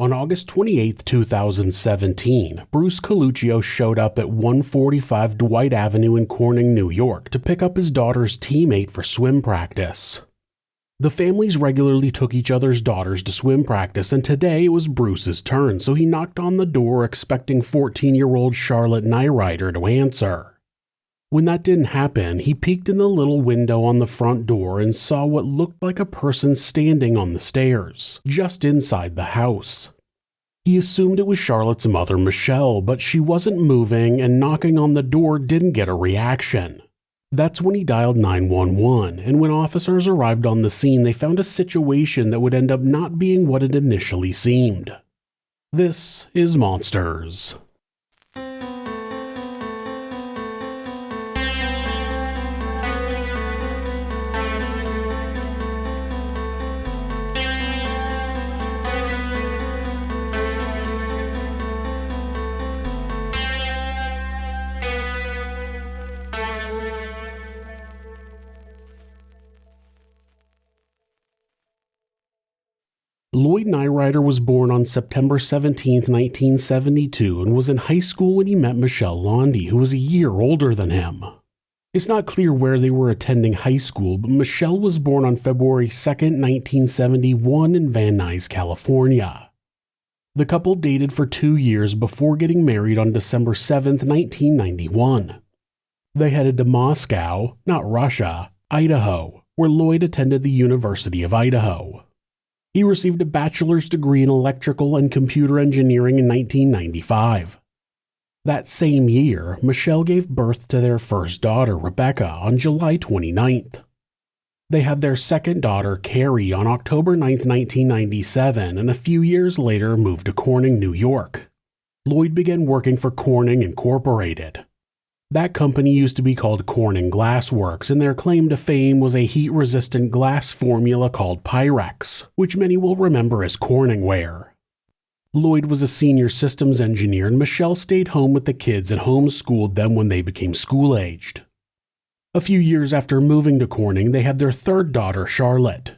On August 28, 2017, Bruce Coluccio showed up at 145 Dwight Avenue in Corning, New York to pick up his daughter's teammate for swim practice. The families regularly took each other's daughters to swim practice, and today it was Bruce's turn, so he knocked on the door expecting 14-year-old Charlotte Neurauter to answer. When that didn't happen, he peeked in the little window on the front door and saw what looked like a person standing on the stairs, just inside the house. He assumed it was Charlotte's mother, Michelle, but she wasn't moving, and knocking on the door didn't get a reaction. That's when he dialed 911, and when officers arrived on the scene, they found a situation that would end up not being what it initially seemed. This is Monsters. Lloyd Neurauter was born on September 17, 1972, and was in high school when he met Michelle Lundy, who was a year older than him. It's not clear where they were attending high school, but Michelle was born on February 2, 1971 in Van Nuys, California. The couple dated for 2 years before getting married on December 7, 1991. They headed to Moscow, not Russia, Idaho, where Lloyd attended the University of Idaho. He received a bachelor's degree in electrical and computer engineering in 1995. That same year, Michelle gave birth to their first daughter, Rebecca, on July 29th. They had their second daughter, Carrie, on October 9, 1997, and a few years later moved to Corning, New York. Lloyd began working for Corning Incorporated. That company used to be called Corning Glass Works, and their claim to fame was a heat-resistant glass formula called Pyrex, which many will remember as Corningware. Lloyd was a senior systems engineer, and Michelle stayed home with the kids and homeschooled them when they became school-aged. A few years after moving to Corning, they had their third daughter, Charlotte.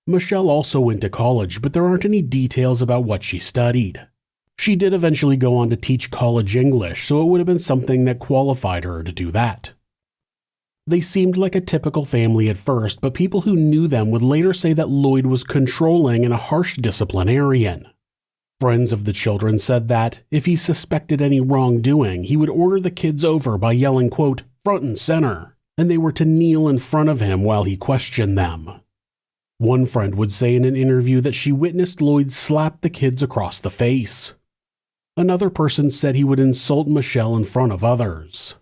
Michelle also went to college, but there aren't any details about what she studied. She did eventually go on to teach college English, so it would have been something that qualified her to do that. They seemed like a typical family at first, but people who knew them would later say that Lloyd was controlling and a harsh disciplinarian. Friends of the children said that, if he suspected any wrongdoing, he would order the kids over by yelling, quote, "front and center," and they were to kneel in front of him while he questioned them. One friend would say in an interview that she witnessed Lloyd slap the kids across the face. Another person said he would insult Michelle in front of others.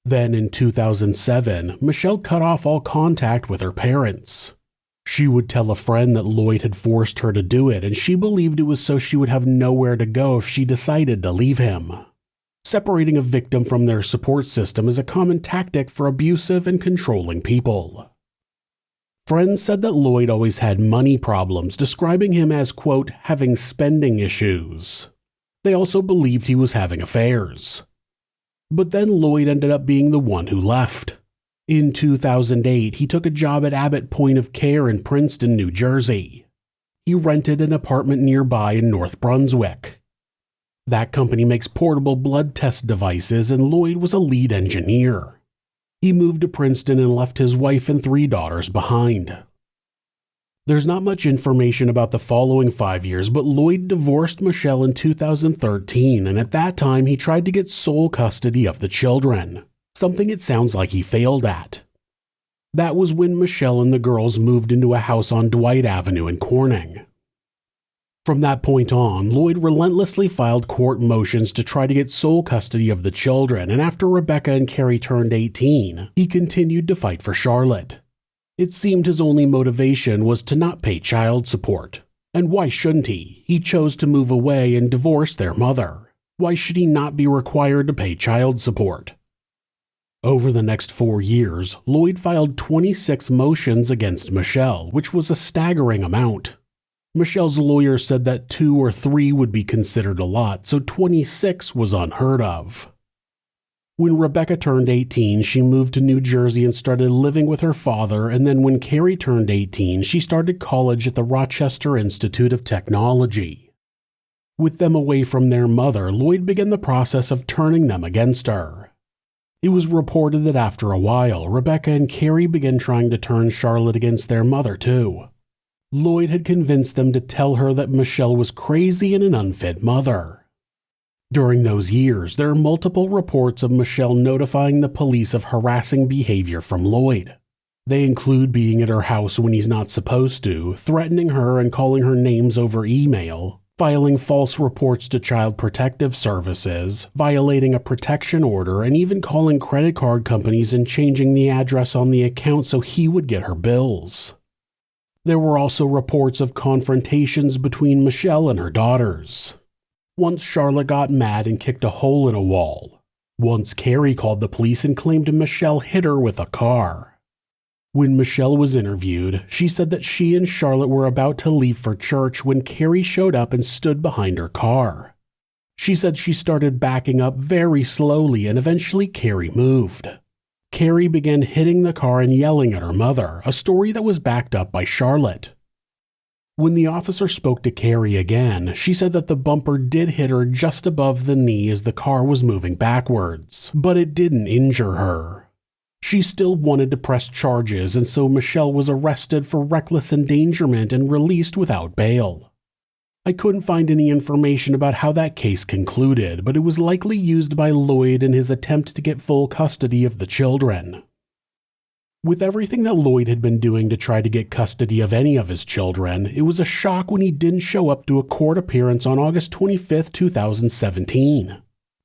Then in 2007, Michelle cut off all contact with her parents. She would tell a friend that Lloyd had forced her to do it, and she believed it was so she would have nowhere to go if she decided to leave him. Separating a victim from their support system is a common tactic for abusive and controlling people. Friends said that Lloyd always had money problems, describing him as, quote, having spending issues. They also believed he was having affairs. But then Lloyd ended up being the one who left. In 2008, he took a job at Abbott Point of Care in Princeton, New Jersey. He rented an apartment nearby in North Brunswick. That company makes portable blood test devices, and Lloyd was a lead engineer. He moved to Princeton and left his wife and 3 daughters behind. There's not much information about the following 5 years, but Lloyd divorced Michelle in 2013, and at that time he tried to get sole custody of the children, something it sounds like he failed at. That was when Michelle and the girls moved into a house on Dwight Avenue in Corning. From that point on, Lloyd relentlessly filed court motions to try to get sole custody of the children, and after Rebecca and Carrie turned 18, he continued to fight for Charlotte. It seemed his only motivation was to not pay child support. And why shouldn't he? He chose to move away and divorce their mother. Why should he not be required to pay child support? Over the next 4 years, Lloyd filed 26 motions against Michelle, which was a staggering amount. Michelle's lawyer said that 2 or 3 would be considered a lot, so 26 was unheard of. When Rebecca turned 18, she moved to New Jersey and started living with her father, and then when Carrie turned 18, she started college at the Rochester Institute of Technology. With them away from their mother, Lloyd began the process of turning them against her. It was reported that after a while, Rebecca and Carrie began trying to turn Charlotte against their mother too. Lloyd had convinced them to tell her that Michelle was crazy and an unfit mother. During those years, there are multiple reports of Michelle notifying the police of harassing behavior from Lloyd. They include being at her house when he's not supposed to, threatening her and calling her names over email, filing false reports to Child Protective Services, violating a protection order, and even calling credit card companies and changing the address on the account so he would get her bills. There were also reports of confrontations between Michelle and her daughters. Once Charlotte got mad and kicked a hole in a wall. Once Carrie called the police and claimed Michelle hit her with a car. When Michelle was interviewed, she said that she and Charlotte were about to leave for church when Carrie showed up and stood behind her car. She said she started backing up very slowly and eventually Carrie moved. Carrie began hitting the car and yelling at her mother, a story that was backed up by Charlotte. When the officer spoke to Carrie again, she said that the bumper did hit her just above the knee as the car was moving backwards, but it didn't injure her. She still wanted to press charges, and so Michelle was arrested for reckless endangerment and released without bail. I couldn't find any information about how that case concluded, but it was likely used by Lloyd in his attempt to get full custody of the children. With everything that Lloyd had been doing to try to get custody of any of his children, it was a shock when he didn't show up to a court appearance on August 25, 2017.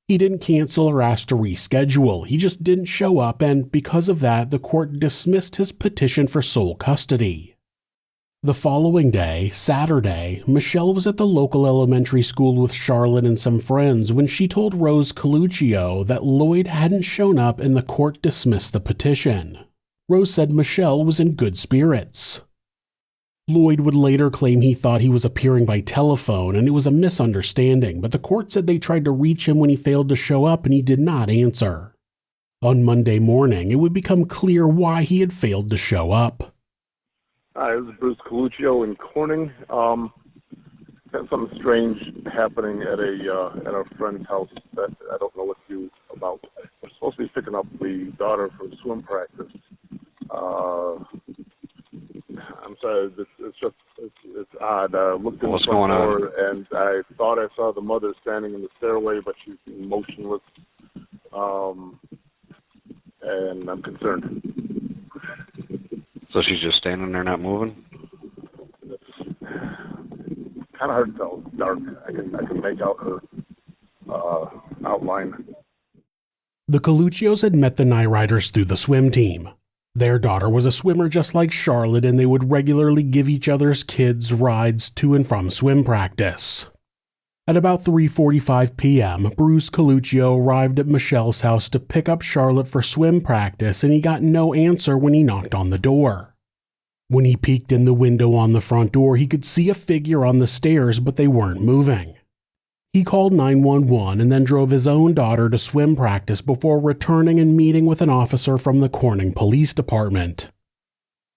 He didn't cancel or ask to reschedule, he just didn't show up, and because of that, the court dismissed his petition for sole custody. The following day, Saturday, Michelle was at the local elementary school with Charlotte and some friends when she told Rose Coluccio that Lloyd hadn't shown up and the court dismissed the petition. Rose said Michelle was in good spirits. Lloyd would later claim he thought he was appearing by telephone and it was a misunderstanding, but the court said they tried to reach him when he failed to show up and he did not answer. On Monday morning, it would become clear why he had failed to show up. Hi, this is Bruce Coluccio in Corning. Had something strange happening at a friend's house that I don't know what to do about. We're supposed to be picking up the daughter from swim practice. I'm sorry, it's odd. I looked in the front door and I thought I saw the mother standing in the stairway, but she's motionless. And I'm concerned. So she's just standing there, not moving? It's kind of hard to tell. It's dark. I can make out her outline. The Coluccios had met the Neurauters through the swim team. Their daughter was a swimmer just like Charlotte, and they would regularly give each other's kids rides to and from swim practice. At about 3:45 p.m., Bruce Coluccio arrived at Michelle's house to pick up Charlotte for swim practice, and he got no answer when he knocked on the door. When he peeked in the window on the front door, he could see a figure on the stairs, but they weren't moving. He called 911 and then drove his own daughter to swim practice before returning and meeting with an officer from the Corning Police Department.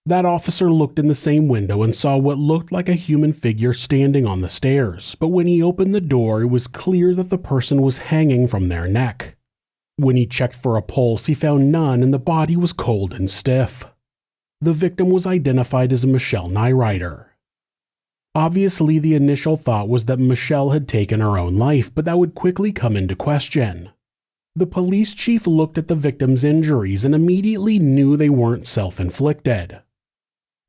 That officer looked in the same window and saw what looked like a human figure standing on the stairs, but when he opened the door, it was clear that the person was hanging from their neck. When he checked for a pulse, he found none and the body was cold and stiff. The victim was identified as Michelle Neurauter. Obviously, the initial thought was that Michelle had taken her own life, but that would quickly come into question. The police chief looked at the victim's injuries and immediately knew they weren't self-inflicted.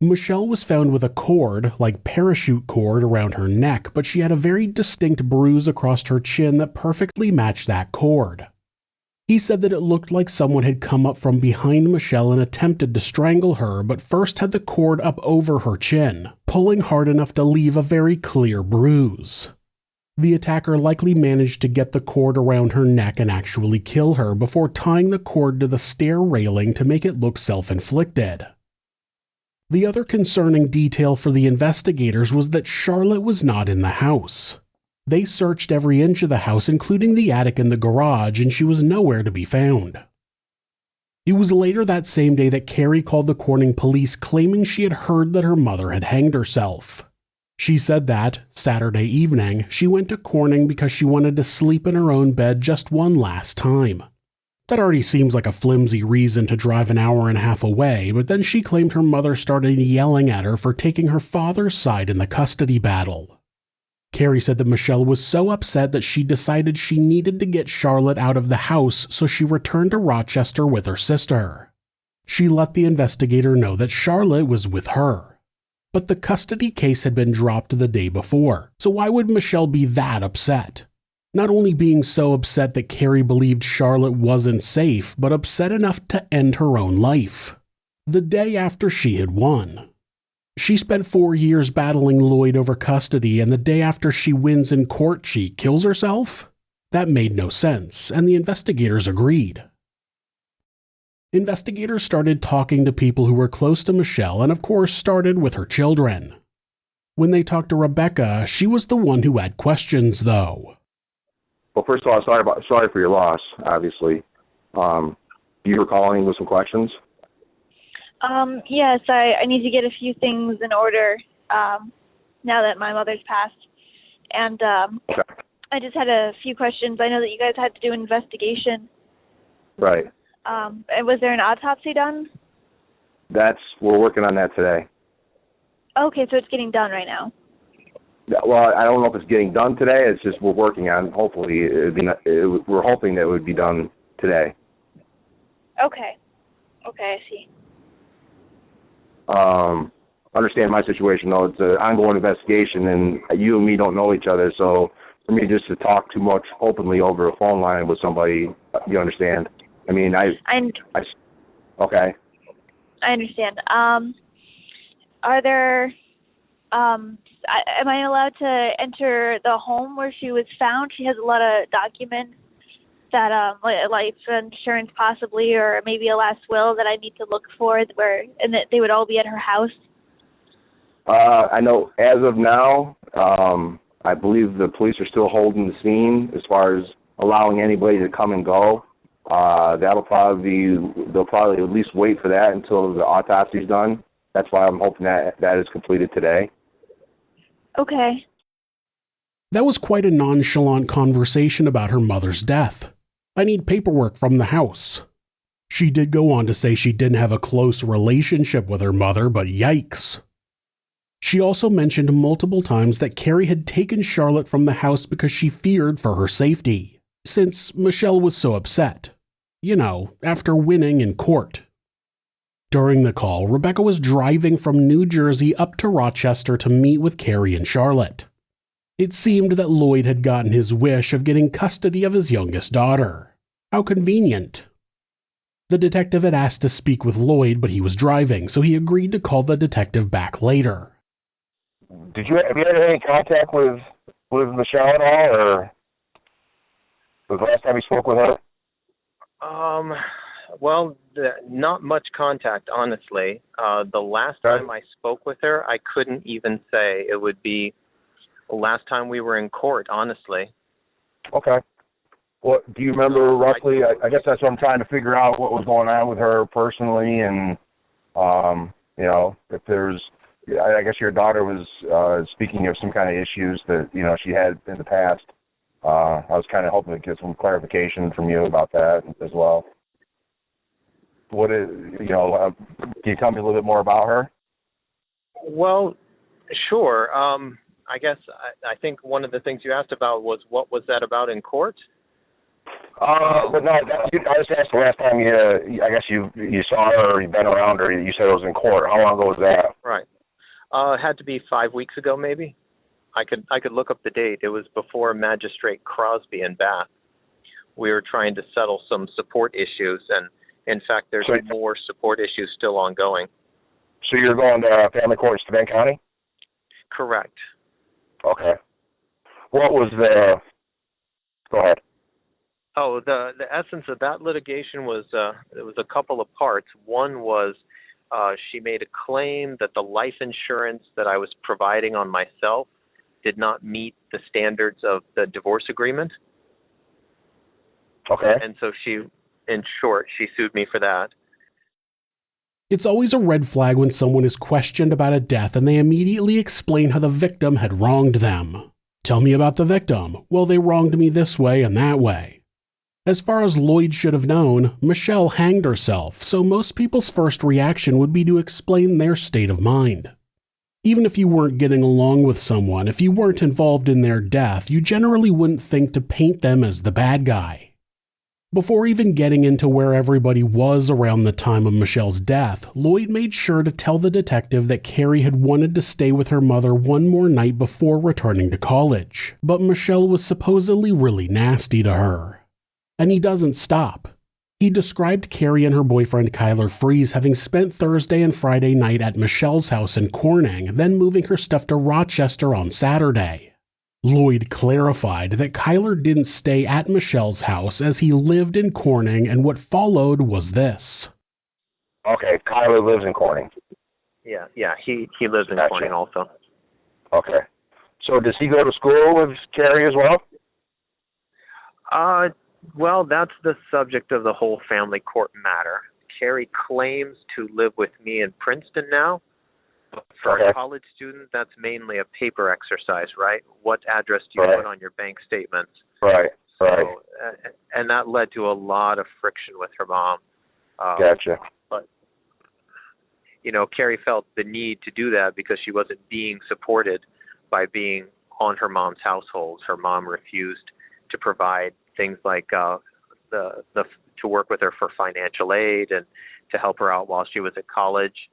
Michelle was found with a cord, like parachute cord, around her neck, but she had a very distinct bruise across her chin that perfectly matched that cord. He said that it looked like someone had come up from behind Michelle and attempted to strangle her, but first had the cord up over her chin, pulling hard enough to leave a very clear bruise. The attacker likely managed to get the cord around her neck and actually kill her before tying the cord to the stair railing to make it look self-inflicted. The other concerning detail for the investigators was that Charlotte was not in the house. They searched every inch of the house, including the attic and the garage, and she was nowhere to be found. It was later that same day that Carrie called the Corning police claiming she had heard that her mother had hanged herself. She said that, Saturday evening, she went to Corning because she wanted to sleep in her own bed just one last time. That already seems like a flimsy reason to drive an hour and a half away, but then she claimed her mother started yelling at her for taking her father's side in the custody battle. Carrie said that Michelle was so upset that she decided she needed to get Charlotte out of the house, so she returned to Rochester with her sister. She let the investigator know that Charlotte was with her. But the custody case had been dropped the day before, so why would Michelle be that upset? Not only being so upset that Carrie believed Charlotte wasn't safe, but upset enough to end her own life. The day after she had won. She spent 4 years battling Lloyd over custody, and the day after she wins in court, she kills herself? That made no sense, and the investigators agreed. Investigators started talking to people who were close to Michelle, and of course started with her children. When they talked to Rebecca, she was the one who had questions, though. Well, first of all, sorry for your loss, obviously. You were calling with some questions? Yes, I need to get a few things in order now that my mother's passed. And Okay. I just had a few questions. I know that you guys had to do an investigation. Right. And was there an autopsy done? We're working on that today. Okay, so it's getting done right now. Yeah, well, I don't know if it's getting done today. It's just we're working on. Hopefully, we're hoping that it would be done today. Okay, I see. Understand my situation, though. It's an ongoing investigation, and you and me don't know each other, so for me just to talk too much openly over a phone line with somebody, you understand? I mean, okay. I understand. Are there, am I allowed to enter the home where she was found? She has a lot of documents that, life insurance possibly, or maybe a last will that I need to look for, and that they would all be at her house. I know as of now, I believe the police are still holding the scene as far as allowing anybody to come and go. They'll probably at least wait for that until the autopsy is done. That's why I'm hoping that is completed today. Okay. That was quite a nonchalant conversation about her mother's death. I need paperwork from the house. She did go on to say she didn't have a close relationship with her mother, but yikes. She also mentioned multiple times that Carrie had taken Charlotte from the house because she feared for her safety, since Michelle was so upset. You know, after winning in court. During the call, Rebecca was driving from New Jersey up to Rochester to meet with Carrie and Charlotte. It seemed that Lloyd had gotten his wish of getting custody of his youngest daughter. How convenient. The detective had asked to speak with Lloyd, but he was driving, so he agreed to call the detective back later. Have you had any contact with Michelle at all, or was the last time you spoke with her? Well, not much contact, honestly. The last time I spoke with her, I couldn't even say. It would be the last time we were in court, honestly. Okay. Well, do you remember roughly? I guess that's what I'm trying to figure out, what was going on with her personally, and if there's. I guess your daughter was speaking of some kind of issues that she had in the past. I was kind of hoping to get some clarification from you about that as well. What is, can you tell me a little bit more about her? Well, sure. I guess I think one of the things you asked about was what was that about in court? But no, I just asked the last time I guess you saw her or you've been around her. You said it was in court. How long ago was that? Right. It had to be 5 weeks ago, maybe. I could look up the date. It was before Magistrate Crosby in Bath. We were trying to settle some support issues, and in fact, there's more support issues still ongoing. So you're going to family court in Steuben County? Correct. Okay. What was Go ahead. Oh, the essence of that litigation was it was a couple of parts. One was she made a claim that the life insurance that I was providing on myself did not meet the standards of the divorce agreement. Okay. And so in short, she sued me for that. It's always a red flag when someone is questioned about a death and they immediately explain how the victim had wronged them. Tell me about the victim. Well, they wronged me this way and that way. As far as Lloyd should have known, Michelle hanged herself, so most people's first reaction would be to explain their state of mind. Even if you weren't getting along with someone, if you weren't involved in their death, you generally wouldn't think to paint them as the bad guy. Before even getting into where everybody was around the time of Michelle's death, Lloyd made sure to tell the detective that Carrie had wanted to stay with her mother one more night before returning to college, but Michelle was supposedly really nasty to her. And he doesn't stop. He described Carrie and her boyfriend Kyler Freeze having spent Thursday and Friday night at Michelle's house in Corning, then moving her stuff to Rochester on Saturday. Lloyd clarified that Kyler didn't stay at Michelle's house as he lived in Corning, and what followed was this. Okay, Kyler lives in Corning. Yeah, he lives in Gotcha. Corning also. Okay. So does he go to school with Carrie as well? Well, that's the subject of the whole family court matter. Carrie claims to live with me in Princeton now. But for a college student, that's mainly a paper exercise, right? What address do you put on your bank statements? Right. And that led to a lot of friction with her mom. Gotcha. But, Carrie felt the need to do that because she wasn't being supported by being on her mom's household. Her mom refused to provide things like to work with her for financial aid and to help her out while she was at college.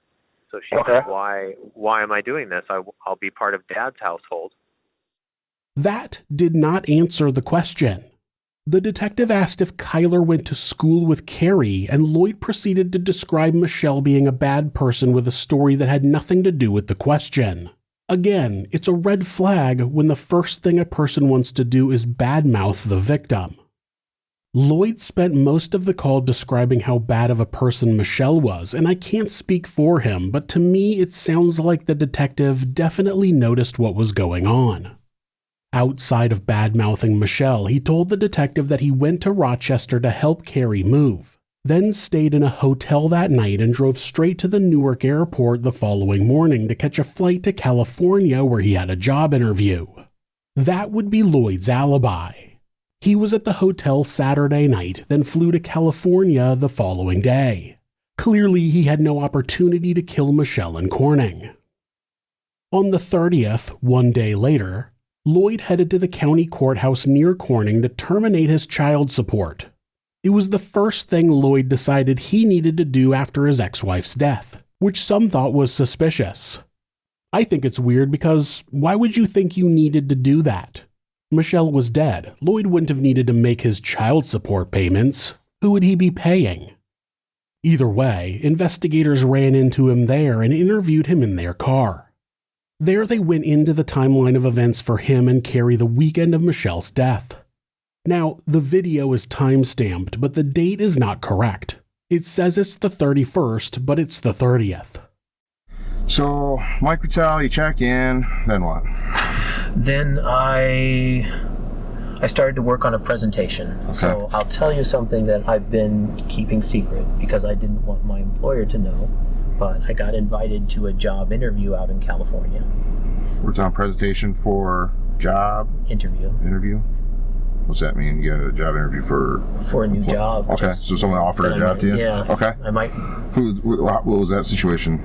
So she said, why am I doing this? I'll be part of Dad's household. That did not answer the question. The detective asked if Kyler went to school with Carrie, and Lloyd proceeded to describe Michelle being a bad person with a story that had nothing to do with the question. Again, it's a red flag when the first thing a person wants to do is badmouth the victim. Lloyd spent most of the call describing how bad of a person Michelle was, and I can't speak for him, but to me it sounds like the detective definitely noticed what was going on. Outside of bad-mouthing Michelle, he told the detective that he went to Rochester to help Carrie move, then stayed in a hotel that night and drove straight to the Newark airport the following morning to catch a flight to California where he had a job interview. That would be Lloyd's alibi. He was at the hotel Saturday night, then flew to California the following day. Clearly, he had no opportunity to kill Michelle in Corning. On the 30th, one day later, Lloyd headed to the county courthouse near Corning to terminate his child support. It was the first thing Lloyd decided he needed to do after his ex-wife's death, which some thought was suspicious. I think it's weird because why would you think you needed to do that? Michelle was dead. Lloyd wouldn't have needed to make his child support payments. Who would he be paying? Either way, investigators ran into him there and interviewed him in their car. There they went into the timeline of events for him and Carrie the weekend of Michelle's death. Now, the video is time-stamped, but the date is not correct. It says it's the 31st, but it's the 30th. So, Mike would tell you check in, then what? Then I started to work on a presentation. Okay. So I'll tell you something that I've been keeping secret because I didn't want my employer to know, but I got invited to a job interview out in California. Worked on a presentation for job? Interview. What's that mean? You got a job interview for a new job. Okay, so someone offered a job to you? Yeah. Okay. I might. What was that situation?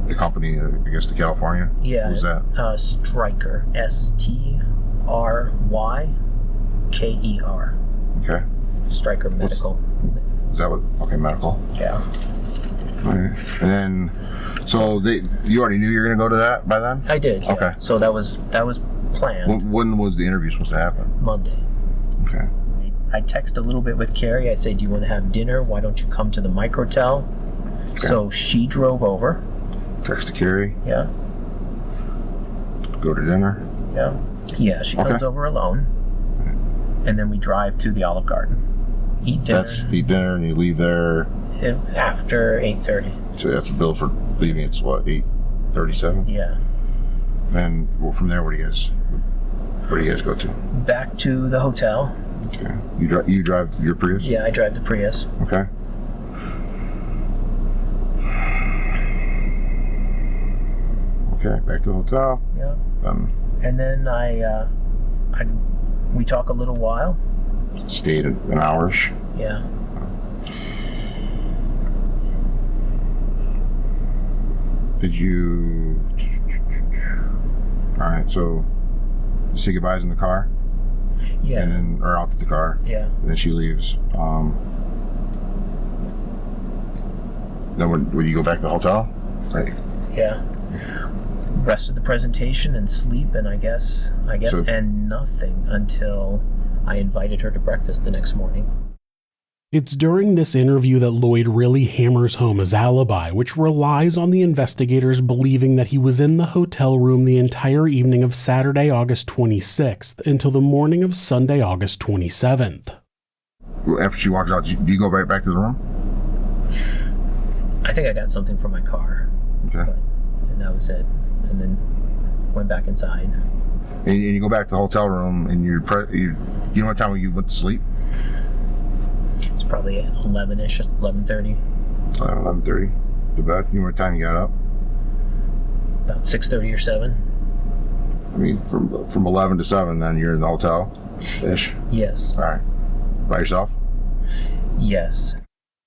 The company, I guess, the California? Yeah. What was that? Stryker. Stryker. Okay. Stryker Medical. Is that what? Okay, medical. Yeah. All right. And then, so you already knew you were going to go to that by then? I did. Yeah. Okay. So that was planned. When was the interview supposed to happen? Monday. Okay. I text a little bit with Carrie. I say, do you want to have dinner? Why don't you come to the microtel? Okay. So she drove over. Text to Carrie? Yeah. Go to dinner? Yeah. Yeah, she comes over alone. And then we drive to the Olive Garden. Eat dinner. Eat dinner and you leave there? After 8:30. So you have to bill for leaving, it's what, 8:37? Yeah. And well, from there, where do you guys go to? Back to the hotel. Okay. You drive your Prius? Yeah, I drive the Prius. Okay. Okay, back to the hotel. Yeah. And then we talk a little while. Stayed an hour-ish. Yeah. Did you... All right, so you say goodbyes in the car? Yeah. And then, or out to the car. Yeah. And then she leaves. Then when you go back to the hotel? Right. Yeah. Rest of the presentation and sleep, and I guess, and nothing until I invited her to breakfast the next morning. It's during this interview that Lloyd really hammers home his alibi, which relies on the investigators believing that he was in the hotel room the entire evening of Saturday, August 26th until the morning of Sunday, August 27th. Well, after she walks out, do you go right back to the room? I think I got something from my car. Okay. And that was it. And then went back inside. And you go back to the hotel room, and you know what time you went to sleep? It's probably 11-ish, 11:30. 11:30 to bed. You know what time you got up? About 6:30 or 7. I mean, from 11 to 7, then you're in the hotel-ish? Yes. All right. By yourself? Yes.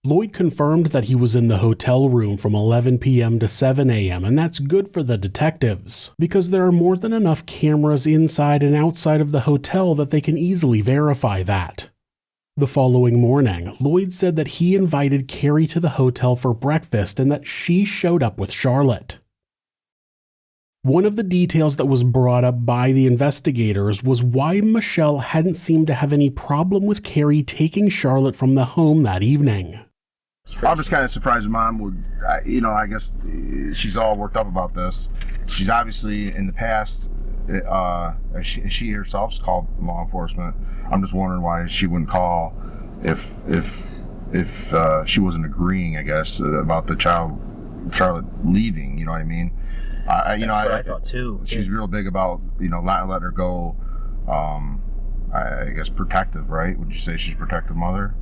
Lloyd confirmed that he was in the hotel room from 11 p.m. to 7 a.m., and that's good for the detectives, because there are more than enough cameras inside and outside of the hotel that they can easily verify that. The following morning, Lloyd said that he invited Carrie to the hotel for breakfast and that she showed up with Charlotte. One of the details that was brought up by the investigators was why Michelle hadn't seemed to have any problem with Carrie taking Charlotte from the home that evening. I'm just kind of surprised Mom would, I guess she's all worked up about this. She's obviously in the past, she herself's called law enforcement. I'm just wondering why she wouldn't call if she wasn't agreeing, I guess, about the Charlotte leaving. You know what I mean? That's what I thought too. She's real big about not letting her go. I guess protective, right? Would you say she's a protective mother?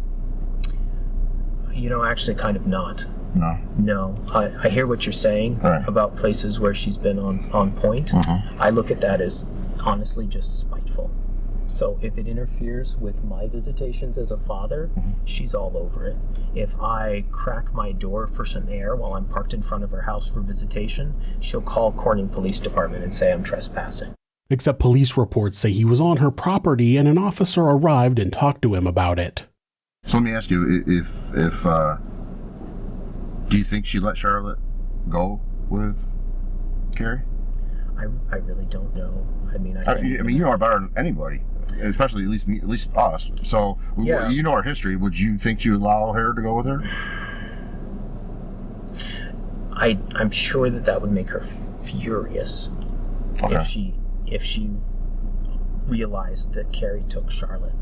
Actually kind of not. No. I hear what you're saying about places where she's been on point. Mm-hmm. I look at that as honestly just spiteful. So if it interferes with my visitations as a father, she's all over it. If I crack my door for some air while I'm parked in front of her house for visitation, she'll call Corning Police Department and say I'm trespassing. Except police reports say he was on her property and an officer arrived and talked to him about it. So let me ask you, if do you think she let Charlotte go with Carrie? I really don't know. I mean, you know her better than anybody, especially at least us. So yeah. You know her history. Would you think you'd allow her to go with her? I'm sure that would make her furious if she realized that Carrie took Charlotte.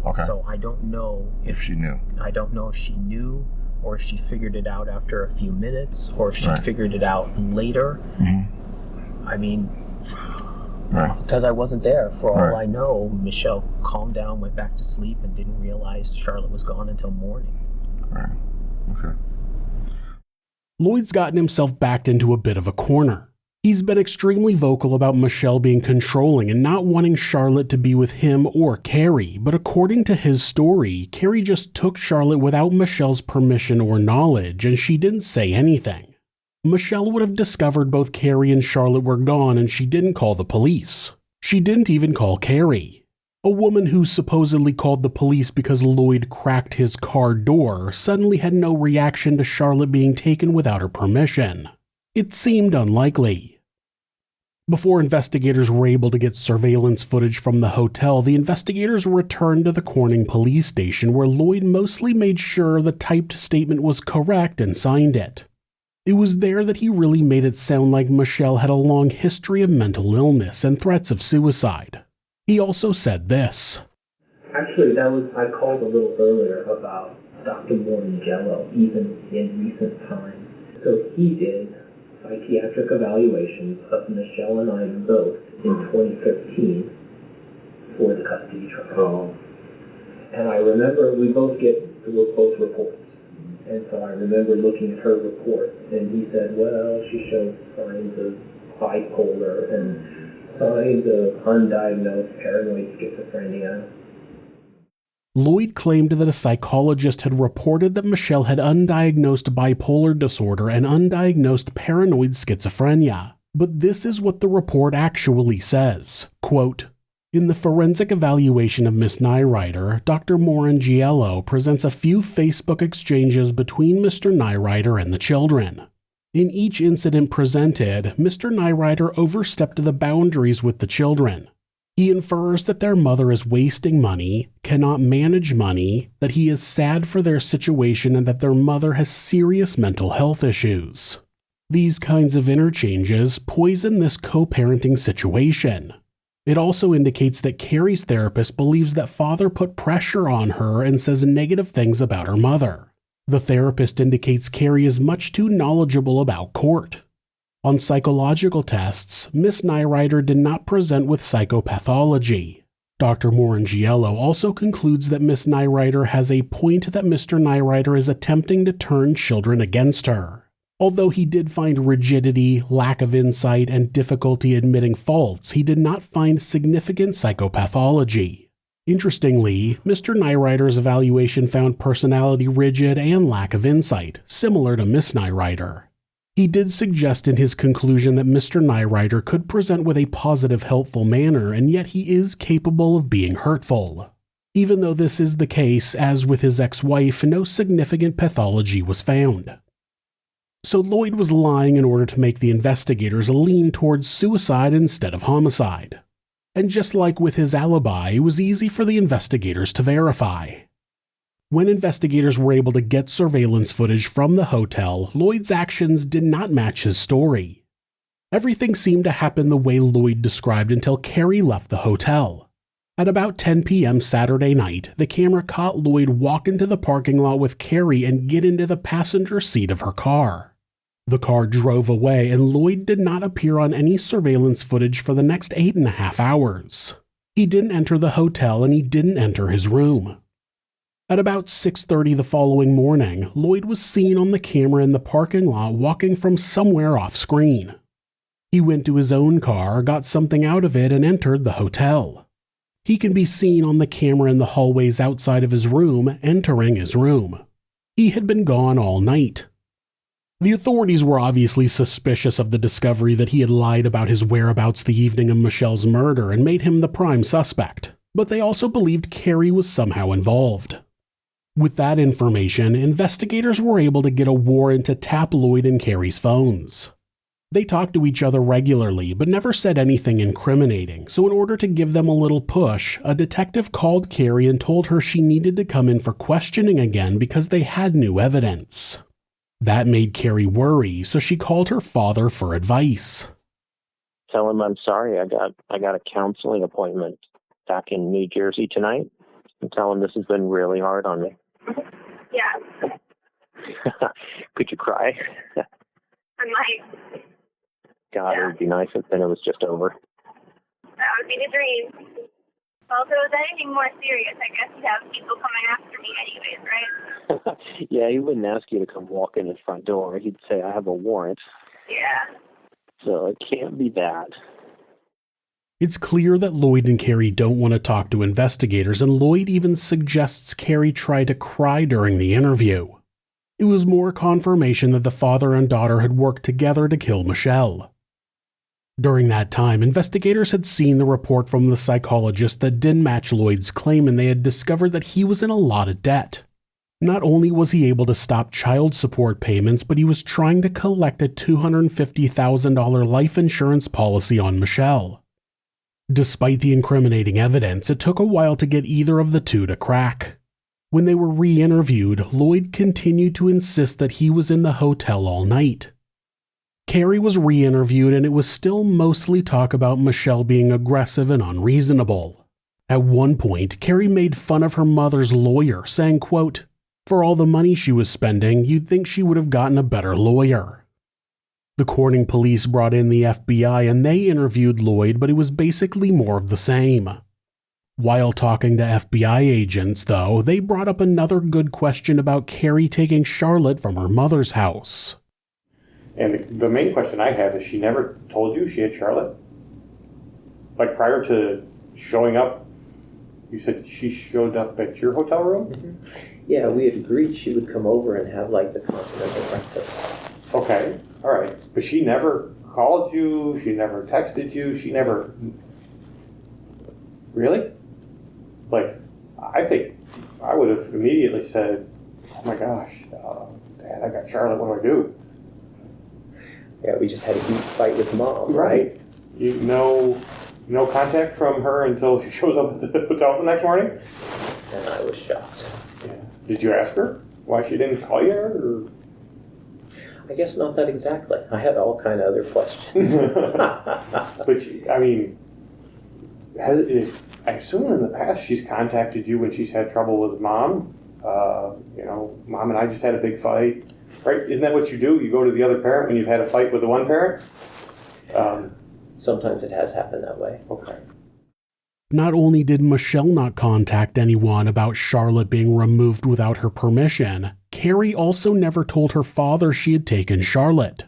Okay. So I don't know if she knew. I don't know if she knew, or if she figured it out after a few minutes, or if she figured it out later. Mm-hmm. I mean, because I wasn't there. For all I know, Michelle calmed down, went back to sleep, and didn't realize Charlotte was gone until morning. Right. Okay. Lloyd's gotten himself backed into a bit of a corner. He's been extremely vocal about Michelle being controlling and not wanting Charlotte to be with him or Carrie, but according to his story, Carrie just took Charlotte without Michelle's permission or knowledge, and she didn't say anything. Michelle would have discovered both Carrie and Charlotte were gone, and she didn't call the police. She didn't even call Carrie. A woman who supposedly called the police because Lloyd cracked his car door suddenly had no reaction to Charlotte being taken without her permission. It seemed unlikely. Before investigators were able to get surveillance footage from the hotel, the investigators returned to the Corning police station where Lloyd mostly made sure the typed statement was correct and signed it. It was there that he really made it sound like Michelle had a long history of mental illness and threats of suicide. He also said this. Actually, I called a little earlier about Dr. Warren Jello, even in recent times. So he did psychiatric evaluations of Michelle and I both in 2013 for the custody trial. And I remember we both both reports. And so I remember looking at her report, and he said, well, she showed signs of bipolar and signs of undiagnosed paranoid schizophrenia. Lloyd claimed that a psychologist had reported that Michelle had undiagnosed bipolar disorder and undiagnosed paranoid schizophrenia. But this is what the report actually says. Quote, in the forensic evaluation of Miss Neurauter, Dr. Morangiello presents a few Facebook exchanges between Mr. Neurauter and the children. In each incident presented, Mr. Neurauter overstepped the boundaries with the children. He infers that their mother is wasting money, cannot manage money, that he is sad for their situation, and that their mother has serious mental health issues. These kinds of interchanges poison this co-parenting situation. It also indicates that Carrie's therapist believes that father put pressure on her and says negative things about her mother. The therapist indicates Carrie is much too knowledgeable about court. On psychological tests, Miss Neurauter did not present with psychopathology. Dr. Morangiello also concludes that Miss Neurauter has a point that Mr. Neurauter is attempting to turn children against her. Although he did find rigidity, lack of insight, and difficulty admitting faults, he did not find significant psychopathology. Interestingly, Mr. Neurauter's evaluation found personality rigid and lack of insight, similar to Miss Neurauter. He did suggest in his conclusion that Mr. Neurauter could present with a positive, helpful manner, and yet he is capable of being hurtful. Even though this is the case, as with his ex-wife, no significant pathology was found. So Lloyd was lying in order to make the investigators lean towards suicide instead of homicide. And just like with his alibi, it was easy for the investigators to verify. When investigators were able to get surveillance footage from the hotel, Lloyd's actions did not match his story. Everything seemed to happen the way Lloyd described until Carrie left the hotel. At about 10 p.m. Saturday night, the camera caught Lloyd walk into the parking lot with Carrie and get into the passenger seat of her car. The car drove away, and Lloyd did not appear on any surveillance footage for the next 8.5 hours. He didn't enter the hotel, and he didn't enter his room. At about 6:30 the following morning, Lloyd was seen on the camera in the parking lot walking from somewhere off-screen. He went to his own car, got something out of it, and entered the hotel. He can be seen on the camera in the hallways outside of his room, entering his room. He had been gone all night. The authorities were obviously suspicious of the discovery that he had lied about his whereabouts the evening of Michelle's murder and made him the prime suspect, but they also believed Carrie was somehow involved. With that information, investigators were able to get a warrant to tap Lloyd and Carrie's phones. They talked to each other regularly, but never said anything incriminating, so in order to give them a little push, a detective called Carrie and told her she needed to come in for questioning again because they had new evidence. That made Carrie worry, so she called her father for advice. Tell him I'm sorry. I got a counseling appointment back in New Jersey tonight. And tell him this has been really hard on me. Yeah. Could you cry? I might. God, Yeah. It would be nice if then it was just over. That would be the dream. Well, if it was anything more serious, I guess you'd have people coming after me anyways, right? Yeah, he wouldn't ask you to come walk in the front door. He'd say, I have a warrant. Yeah. So it can't be that. It's clear that Lloyd and Carrie don't want to talk to investigators, and Lloyd even suggests Carrie try to cry during the interview. It was more confirmation that the father and daughter had worked together to kill Michelle. During that time, investigators had seen the report from the psychologist that didn't match Lloyd's claim, and they had discovered that he was in a lot of debt. Not only was he able to stop child support payments, but he was trying to collect a $250,000 life insurance policy on Michelle. Despite the incriminating evidence, it took a while to get either of the two to crack. When they were re-interviewed, Lloyd continued to insist that he was in the hotel all night. Carrie was re-interviewed, and it was still mostly talk about Michelle being aggressive and unreasonable. At one point, Carrie made fun of her mother's lawyer, saying, quote, "For all the money she was spending, you'd think she would have gotten a better lawyer." The Corning police brought in the FBI and they interviewed Lloyd, but it was basically more of the same. While talking to FBI agents, though, they brought up another good question about Carrie taking Charlotte from her mother's house. And the main question I have is, she never told you she had Charlotte? Like, prior to showing up, you said she showed up at your hotel room? Mm-hmm. Yeah, we had agreed she would come over and have like the continental breakfast. Okay, all right. But she never called you, she never texted you, she never... Really? Like, I think I would have immediately said, oh my gosh, Dad, I got Charlotte, what do I do? Yeah, we just had a huge fight with Mom, right? You no contact from her until she shows up at the hotel the next morning? And I was shocked. Yeah. Did you ask her why she didn't call you? Or? I guess not that exactly. I had all kind of other questions. But, I mean, I assume in the past she's contacted you when she's had trouble with Mom. Mom and I just had a big fight. Right? Isn't that what you do? You go to the other parent when you've had a fight with the one parent? Sometimes it has happened that way. Okay. Not only did Michelle not contact anyone about Charlotte being removed without her permission, Carrie also never told her father she had taken Charlotte.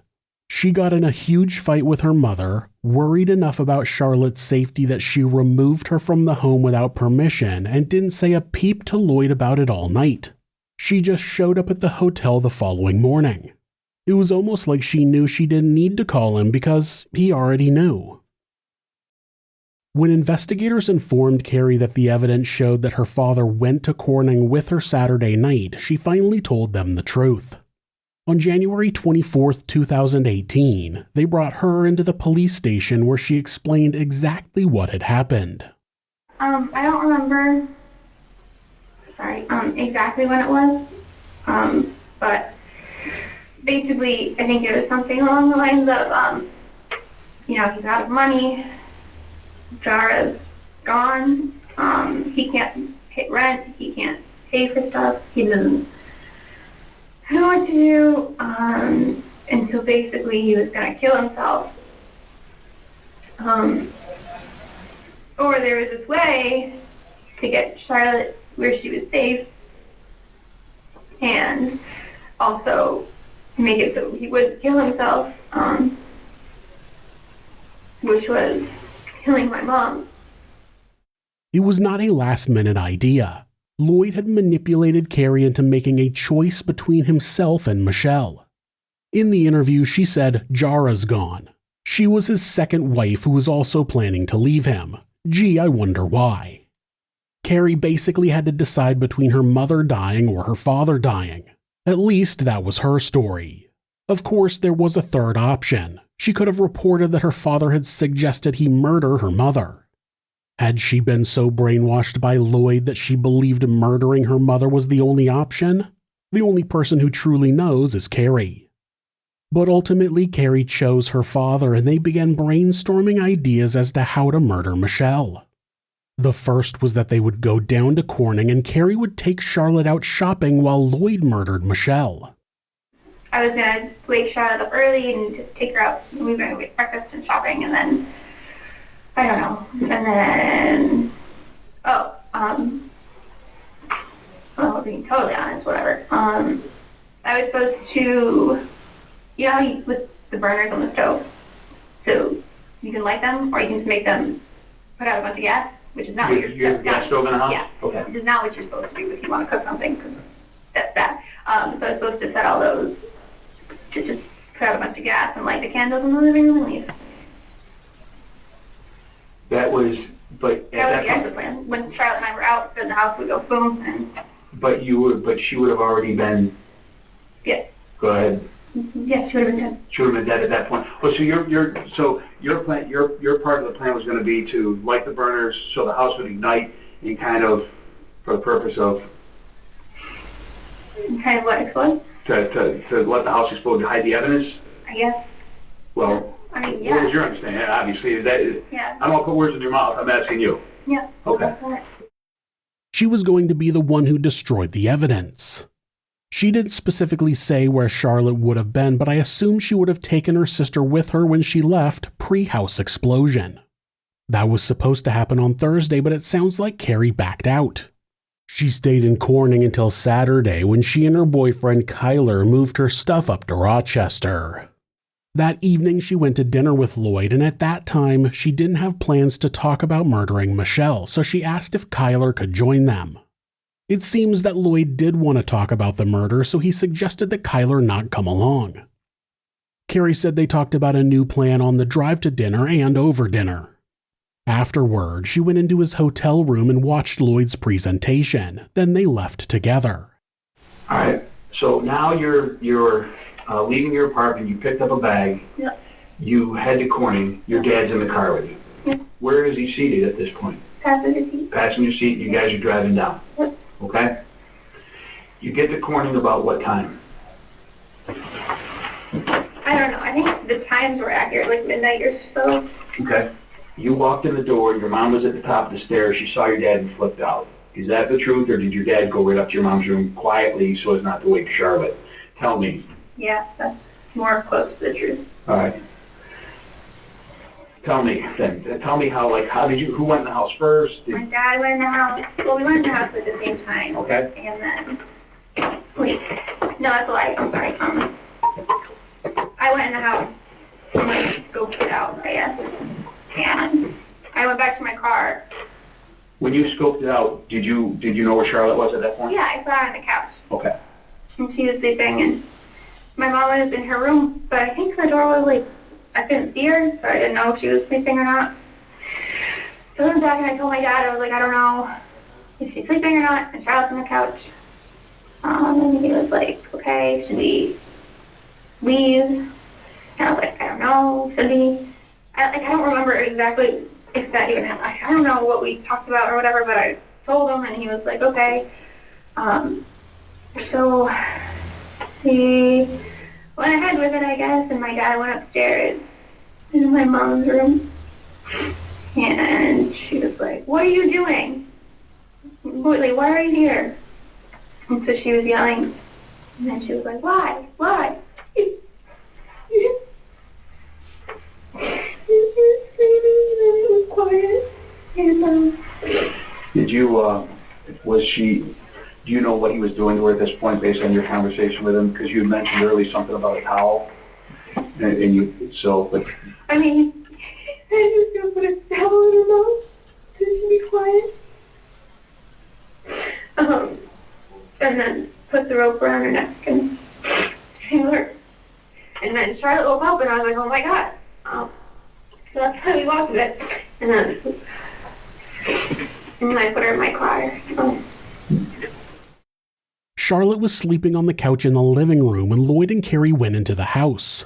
She got in a huge fight with her mother, worried enough about Charlotte's safety that she removed her from the home without permission and didn't say a peep to Lloyd about it all night. She just showed up at the hotel the following morning. It was almost like she knew she didn't need to call him because he already knew. When investigators informed Carrie that the evidence showed that her father went to Corning with her Saturday night, she finally told them the truth. On January 24, 2018, they brought her into the police station where she explained exactly what had happened. I don't remember, exactly when it was, but basically I think it was something along the lines of, he's out of money, Jara's gone, he can't pay rent, he can't pay for stuff, he doesn't know what to do, and so basically he was going to kill himself. Or there was this way to get Charlotte where she was safe, and also to make it so he would kill himself, which was killing my mom. It was not a last-minute idea. Lloyd had manipulated Carrie into making a choice between himself and Michelle. In the interview, she said Jara's gone. She was his second wife who was also planning to leave him. Gee, I wonder why. Carrie basically had to decide between her mother dying or her father dying. At least that was her story. Of course, there was a third option. She could have reported that her father had suggested he murder her mother. Had she been so brainwashed by Lloyd that she believed murdering her mother was the only option? The only person who truly knows is Carrie. But ultimately, Carrie chose her father and they began brainstorming ideas as to how to murder Michelle. The first was that they would go down to Corning and Carrie would take Charlotte out shopping while Lloyd murdered Michelle. I was going to wake Charlotte up early and just take her out. We were going to make breakfast and shopping, and then, I don't know, and then, being totally honest, whatever. I was supposed to, with the burners on the stove, so you can light them, or you can just make them put out a bunch of gas, which is not what you're gas stove in the house? Yeah, okay. Which is not what you're supposed to do if you want to cook something, because that's bad. So I was supposed to set all those, to just put out a bunch of gas and light the candles in the living room and leave. That was the exit plan. When Charlotte and I were out, then the house would go boom, and... But she would have already been... Yes. Go ahead. Yes, she would have been dead. She would have been dead at that point. Well, so your plan, your part of the plan was going to be to light the burners so the house would ignite and kind of, for the purpose of... Kind of what, explode? To let the house explode to hide the evidence? I guess. Well, I mean, yeah. What was your understanding? Obviously, Yeah. I don't want to put words in your mouth. I'm asking you. Yeah. Okay. She was going to be the one who destroyed the evidence. She didn't specifically say where Charlotte would have been, but I assume she would have taken her sister with her when she left pre-house explosion. That was supposed to happen on Thursday, but it sounds like Carrie backed out. She stayed in Corning until Saturday when she and her boyfriend Kyler moved her stuff up to Rochester. That evening she went to dinner with Lloyd, and at that time she didn't have plans to talk about murdering Michelle, so she asked if Kyler could join them. It seems that Lloyd did want to talk about the murder, so he suggested that Kyler not come along. Carrie said they talked about a new plan on the drive to dinner and over dinner. Afterward, she went into his hotel room and watched Lloyd's presentation. Then they left together. All right, so now you're leaving your apartment. You picked up a bag. Yep. You head to Corning. Your dad's in the car with you. Yep. Where is he seated at this point? Passenger seat. Passenger seat. You guys are driving down. Yep. Okay. You get to Corning about what time? I don't know. I think the times were accurate, like midnight or so. Okay. You walked in the door. Your mom was at the top of the stairs. She saw your dad and flipped out. Is that the truth, or did your dad go right up to your mom's room quietly so as not to wake Charlotte? Tell me. Yeah, that's more close to the truth. All right. Tell me then. Tell me how did you? Who went in the house first? My dad went in the house. Well, we went in the house at the same time. Okay. And then, wait, no, that's a lie. I'm sorry. I went in the house and like scoped it out, I guess. And I went back to my car. When you scoped it out, did you know where Charlotte was at that point? Yeah, I saw her on the couch. Okay. And she was sleeping, and my mom was in her room, but I think the door was like, I couldn't see her, so I didn't know if she was sleeping or not. So I went back and I told my dad, I was like, I don't know if she's sleeping or not, and Charlotte's on the couch. And he was like, okay, should we leave? And I was like, I don't know, should we? I don't remember exactly if that even happened. I don't know what we talked about or whatever, but I told him, and he was like, okay. So he went ahead with it, I guess, and my dad went upstairs into my mom's room, and she was like, what are you doing? Like, why are you here? And so she was yelling, and then she was like, why? And she was screaming, and then it was quiet, and Did you, do you know what he was doing to her at this point based on your conversation with him? Because you had mentioned earlier something about a towel. And you, so, but. I mean, I just gonna put a towel in her mouth so she be quiet. And then put the rope around her neck and strangle her. And then Charlotte woke up and I was like, oh my God. So that's how we walked it. And then I put her in my car. Charlotte was sleeping on the couch in the living room when Lloyd and Carrie went into the house.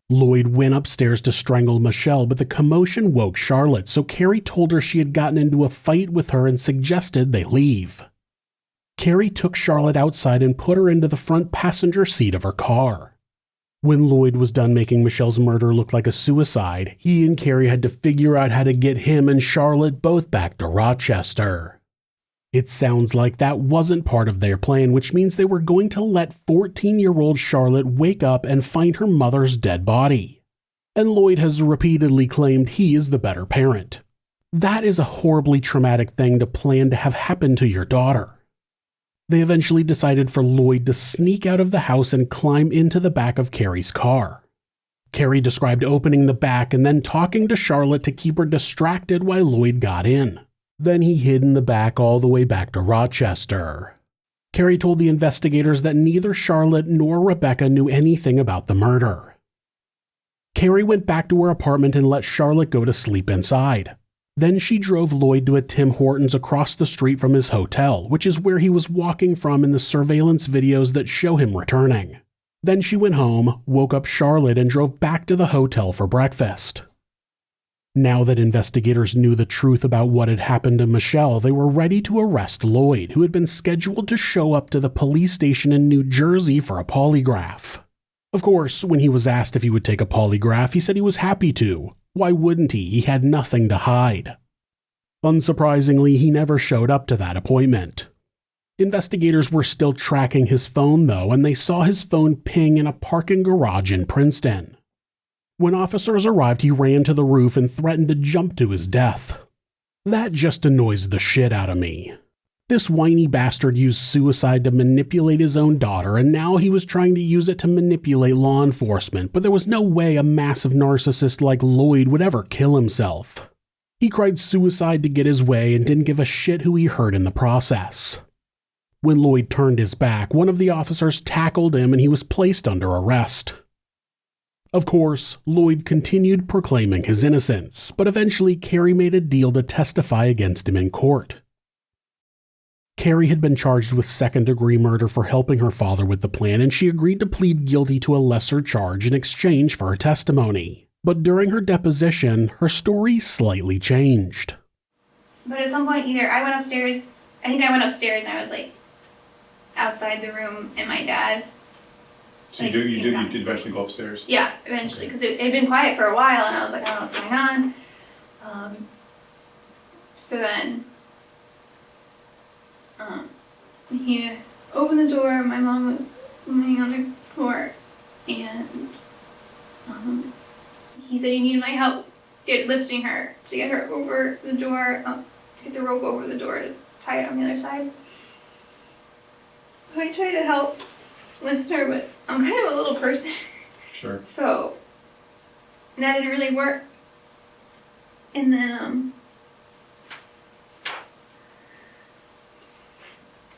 Lloyd went upstairs to strangle Michelle, but the commotion woke Charlotte, so Carrie told her she had gotten into a fight with her and suggested they leave. Carrie took Charlotte outside and put her into the front passenger seat of her car. When Lloyd was done making Michelle's murder look like a suicide, he and Carrie had to figure out how to get him and Charlotte both back to Rochester. It sounds like that wasn't part of their plan, which means they were going to let 14-year-old Charlotte wake up and find her mother's dead body. And Lloyd has repeatedly claimed he is the better parent. That is a horribly traumatic thing to plan to have happen to your daughter. They eventually decided for Lloyd to sneak out of the house and climb into the back of Carrie's car. Carrie described opening the back and then talking to Charlotte to keep her distracted while Lloyd got in. Then he hid in the back all the way back to Rochester. Carrie told the investigators that neither Charlotte nor Rebecca knew anything about the murder. Carrie went back to her apartment and let Charlotte go to sleep inside. Then she drove Lloyd to a Tim Hortons across the street from his hotel, which is where he was walking from in the surveillance videos that show him returning. Then she went home, woke up Charlotte, and drove back to the hotel for breakfast. Now that investigators knew the truth about what had happened to Michelle, they were ready to arrest Lloyd, who had been scheduled to show up to the police station in New Jersey for a polygraph. Of course, when he was asked if he would take a polygraph, he said he was happy to. Why wouldn't he? He had nothing to hide. Unsurprisingly, he never showed up to that appointment. Investigators were still tracking his phone, though, and they saw his phone ping in a parking garage in Princeton. When officers arrived, he ran to the roof and threatened to jump to his death. That just annoys the shit out of me. This whiny bastard used suicide to manipulate his own daughter, and now he was trying to use it to manipulate law enforcement, but there was no way a massive narcissist like Lloyd would ever kill himself. He cried suicide to get his way and didn't give a shit who he hurt in the process. When Lloyd turned his back, one of the officers tackled him and he was placed under arrest. Of course, Lloyd continued proclaiming his innocence, but eventually Carrie made a deal to testify against him in court. Carrie had been charged with second-degree murder for helping her father with the plan, and she agreed to plead guilty to a lesser charge in exchange for her testimony. But during her deposition, her story slightly changed. But at some point, I think I went upstairs and I was like outside the room, and my dad. So you did eventually go upstairs? Yeah, eventually, because it had been quiet for a while, and I was like, I don't know what's going on. So then, he opened the door. My mom was laying on the floor, and he said he needed my help lifting her to get her over the door, to get the rope over the door to tie it on the other side. So I tried to help lift her, but I'm kind of a little person. Sure. So that didn't really work. And then,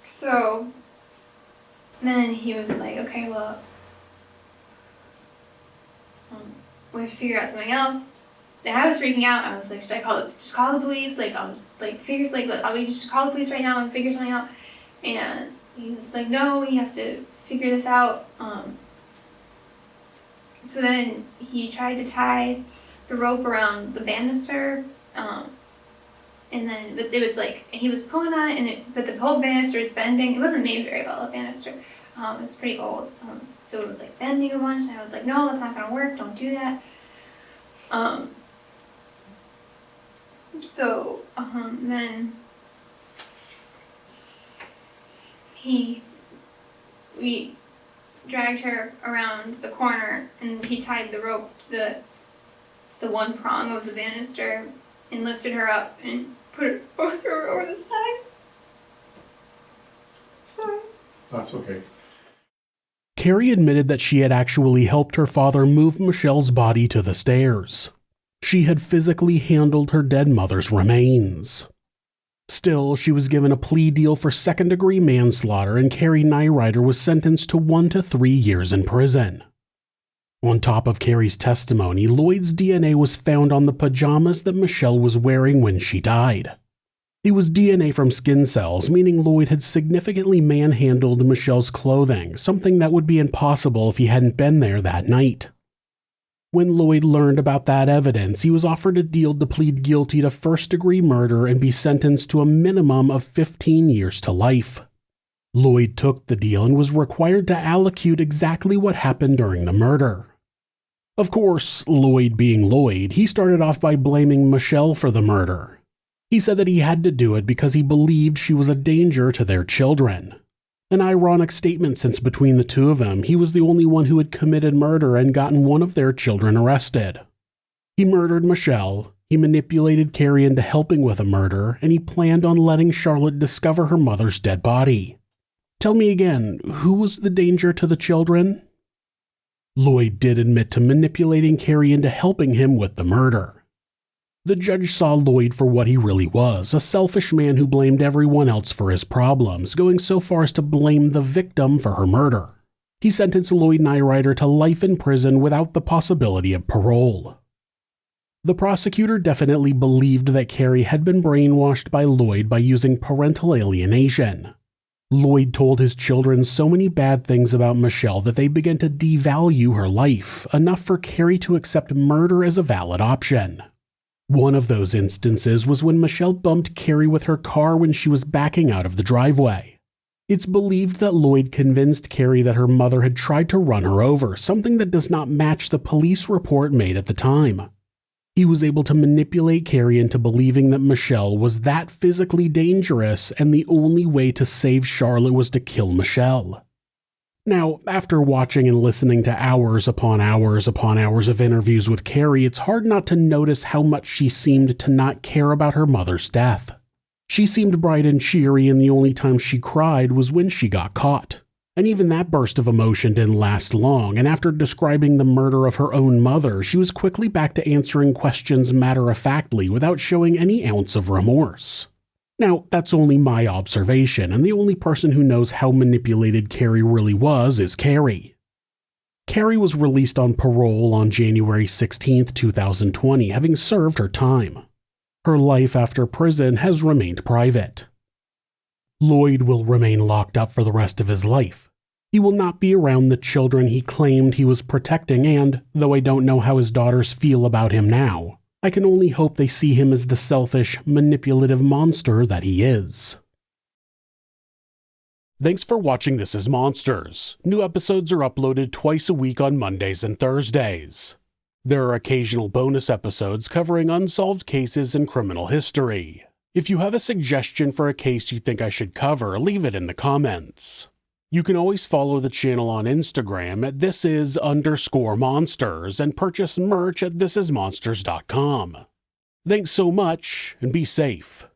so then he was like, okay, well, we have to figure out something else. And I was freaking out. I was like, should I just call the police? Like, I was like, I'll just call the police right now and figure something out. And he was like, no, we have to figure this out. So then he tried to tie the rope around the banister, and then but it was like he was pulling on it, but the whole banister is bending. It wasn't made very well, the banister. It's pretty old, so it was like bending a bunch. And I was like, no, that's not gonna work. Don't do that. Then we dragged her around the corner, and he tied the rope to the one prong of the banister and lifted her up and put her over the side. Sorry. That's okay. Carrie admitted that she had actually helped her father move Michelle's body to the stairs. She had physically handled her dead mother's remains. Still, she was given a plea deal for second-degree manslaughter, and Carrie Neurauter was sentenced to 1 to 3 years in prison. On top of Carrie's testimony, Lloyd's DNA was found on the pajamas that Michelle was wearing when she died. It was DNA from skin cells, meaning Lloyd had significantly manhandled Michelle's clothing, something that would be impossible if he hadn't been there that night. When Lloyd learned about that evidence, he was offered a deal to plead guilty to first-degree murder and be sentenced to a minimum of 15 years to life. Lloyd took the deal and was required to allocute exactly what happened during the murder. Of course, Lloyd being Lloyd, he started off by blaming Michelle for the murder. He said that he had to do it because he believed she was a danger to their children. An ironic statement, since between the two of them, he was the only one who had committed murder and gotten one of their children arrested. He murdered Michelle, he manipulated Carrie into helping with a murder, and he planned on letting Charlotte discover her mother's dead body. Tell me again, who was the danger to the children? Lloyd did admit to manipulating Carrie into helping him with the murder. The judge saw Lloyd for what he really was, a selfish man who blamed everyone else for his problems, going so far as to blame the victim for her murder. He sentenced Lloyd Neurauter to life in prison without the possibility of parole. The prosecutor definitely believed that Carrie had been brainwashed by Lloyd by using parental alienation. Lloyd told his children so many bad things about Michelle that they began to devalue her life, enough for Carrie to accept murder as a valid option. One of those instances was when Michelle bumped Carrie with her car when she was backing out of the driveway. It's believed that Lloyd convinced Carrie that her mother had tried to run her over, something that does not match the police report made at the time. He was able to manipulate Carrie into believing that Michelle was that physically dangerous and the only way to save Charlotte was to kill Michelle. Now, after watching and listening to hours upon hours upon hours of interviews with Carrie, it's hard not to notice how much she seemed to not care about her mother's death. She seemed bright and cheery, and the only time she cried was when she got caught. And even that burst of emotion didn't last long, and after describing the murder of her own mother, she was quickly back to answering questions matter-of-factly without showing any ounce of remorse. Now, that's only my observation, and the only person who knows how manipulated Carrie really was is Carrie. Carrie was released on parole on January 16, 2020, having served her time. Her life after prison has remained private. Lloyd will remain locked up for the rest of his life. He will not be around the children he claimed he was protecting, and, though I don't know how his daughters feel about him now, I can only hope they see him as the selfish, manipulative monster that he is. Thanks for watching This Is Monsters. New episodes are uploaded twice a week on Mondays and Thursdays. There are occasional bonus episodes covering unsolved cases and criminal history. If you have a suggestion for a case you think I should cover, leave it in the comments. You can always follow the channel on Instagram at thisis_monsters and purchase merch at thisismonsters.com. Thanks so much, and be safe.